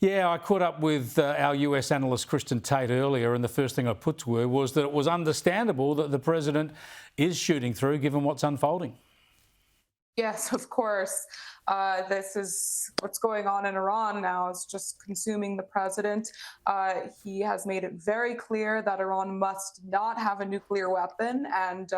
Yeah, I caught up with our US analyst Kristin Tate earlier, and the first thing I put to her was that it was understandable that the president is shooting through given what's unfolding. Yes, of course. This is what's going on in Iran now is just consuming the president. He has made it very clear that Iran must not have a nuclear weapon, and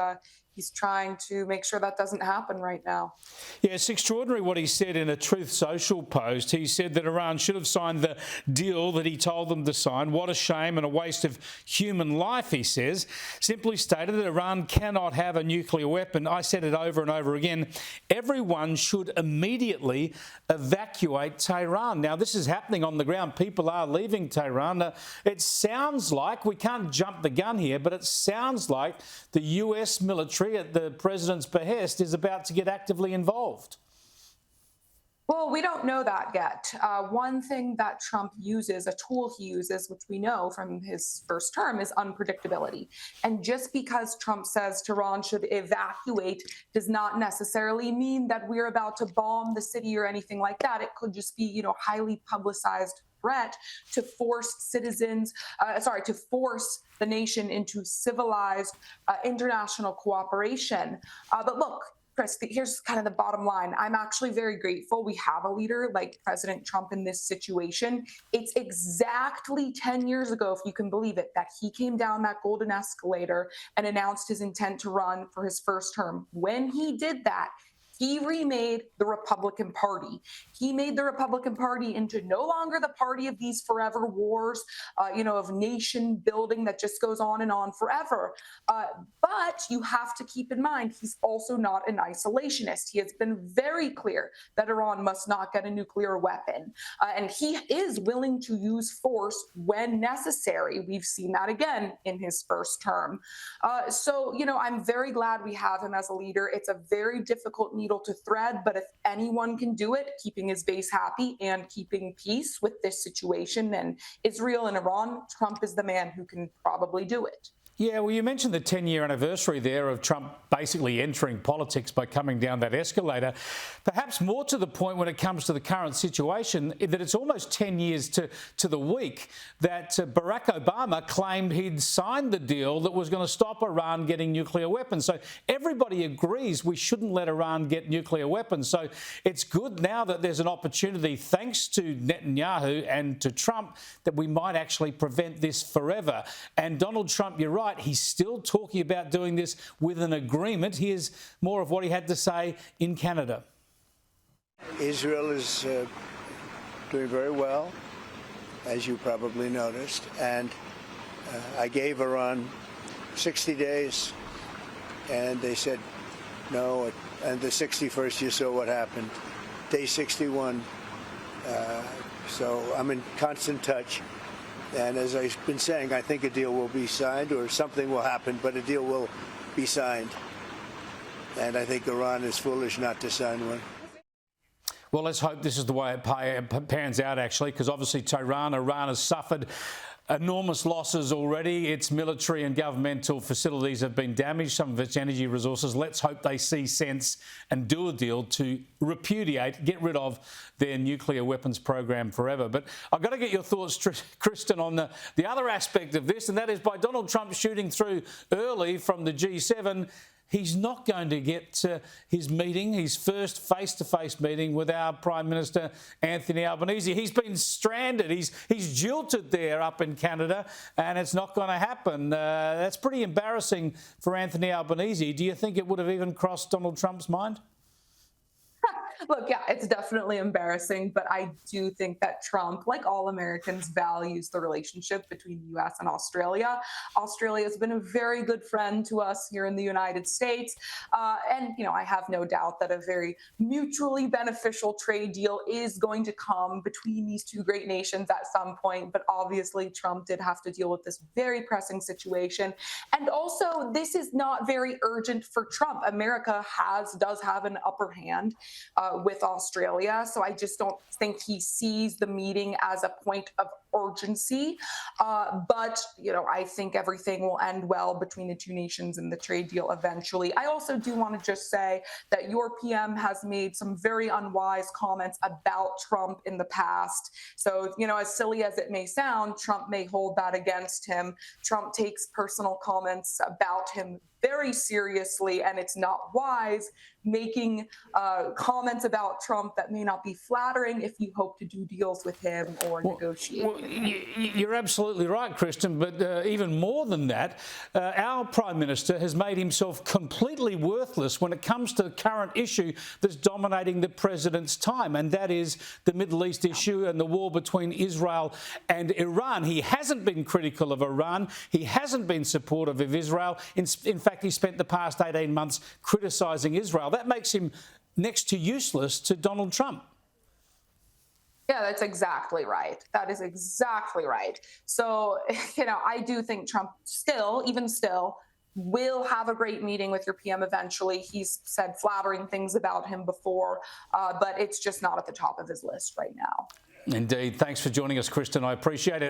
he's trying to make sure that doesn't happen right now. Yeah, it's extraordinary what he said in a Truth Social post. He said that Iran should have signed the deal that he told them to sign. What a shame and a waste of human life, he says. Simply stated that Iran cannot have a nuclear weapon. I said it over and over again. Everyone should immediately evacuate Tehran. Now, this is happening on the ground. People are leaving Tehran. It sounds like, we can't jump the gun here, but it sounds like the US military at the president's behest is about to get actively involved. Well, we don't know that yet. One thing that Trump uses, a tool he uses, which we know from his first term, is unpredictability. And just because Trump says Tehran should evacuate does not necessarily mean that we're about to bomb the city or anything like that. It could just be, highly publicized threat to force to force the nation into civilized international cooperation. But look, Chris, here's kind of the bottom line. I'm actually very grateful we have a leader like President Trump in this situation. It's exactly 10 years ago, if you can believe it, that he came down that golden escalator and announced his intent to run for his first term. When he did that, he remade the Republican Party. He made the Republican Party into no longer the party of these forever wars, of nation building that just goes on and on forever. But you have to keep in mind, he's also not an isolationist. He has been very clear that Iran must not get a nuclear weapon. And he is willing to use force when necessary. We've seen that again in his first term. I'm very glad we have him as a leader. It's a very difficult needle to thread, but if anyone can do it, keeping his base happy and keeping peace with this situation and Israel and Iran, Trump is the man who can probably do it. Yeah, well, you mentioned the 10-year anniversary there of Trump basically entering politics by coming down that escalator. Perhaps more to the point when it comes to the current situation, that it's almost 10 years to the week that Barack Obama claimed he'd signed the deal that was going to stop Iran getting nuclear weapons. So everybody agrees we shouldn't let Iran get nuclear weapons. So it's good now that there's an opportunity, thanks to Netanyahu and to Trump, that we might actually prevent this forever. And Donald Trump, you're right, he's still talking about doing this with an agreement. Here's more of what he had to say in Canada. Israel is doing very well, as you probably noticed, and I gave Iran 60 days, and they said no, and the 61st you saw what happened. Day 61, so I'm in constant touch. And as I've been saying, I think a deal will be signed, or something will happen, but a deal will be signed. And I think Iran is foolish not to sign one. Well, let's hope this is the way it pans out, actually, because obviously Iran has suffered enormous losses already. Its military and governmental facilities have been damaged, some of its energy resources. Let's hope they see sense and do a deal to repudiate, get rid of their nuclear weapons program forever. But I've got to get your thoughts, Kristin, on the other aspect of this, and that is by Donald Trump shooting through early from the G7, he's not going to get his first face-to-face meeting with our Prime Minister, Anthony Albanese. He's been stranded. He's jilted there up in Canada, and it's not going to happen. That's pretty embarrassing for Anthony Albanese. Do you think it would have even crossed Donald Trump's mind? Look, yeah, it's definitely embarrassing, but I do think that Trump, like all Americans, values the relationship between the U.S. and Australia. Australia has been a very good friend to us here in the United States. I have no doubt that a very mutually beneficial trade deal is going to come between these two great nations at some point. But obviously, Trump did have to deal with this very pressing situation. And also, this is not very urgent for Trump. America does have an upper hand. with Australia. So I just don't think he sees the meeting as a point of urgency. But, I think everything will end well between the two nations in the trade deal eventually. I also do want to just say that your PM has made some very unwise comments about Trump in the past. So, as silly as it may sound, Trump may hold that against him. Trump takes personal comments about him very seriously, and it's not wise making comments about Trump that may not be flattering if you hope to do deals with him or negotiate. Well, you're absolutely right, Kristin, but even more than that, our Prime Minister has made himself completely worthless when it comes to the current issue that's dominating the President's time, and that is the Middle East issue and the war between Israel and Iran. He hasn't been critical of Iran. He hasn't been supportive of Israel. In fact, he spent the past 18 months criticising Israel. That makes him next to useless to Donald Trump. Yeah, that's exactly right. That is exactly right. So, I do think Trump even still, will have a great meeting with your PM eventually. He's said flattering things about him before, but it's just not at the top of his list right now. Indeed. Thanks for joining us, Kristin. I appreciate it.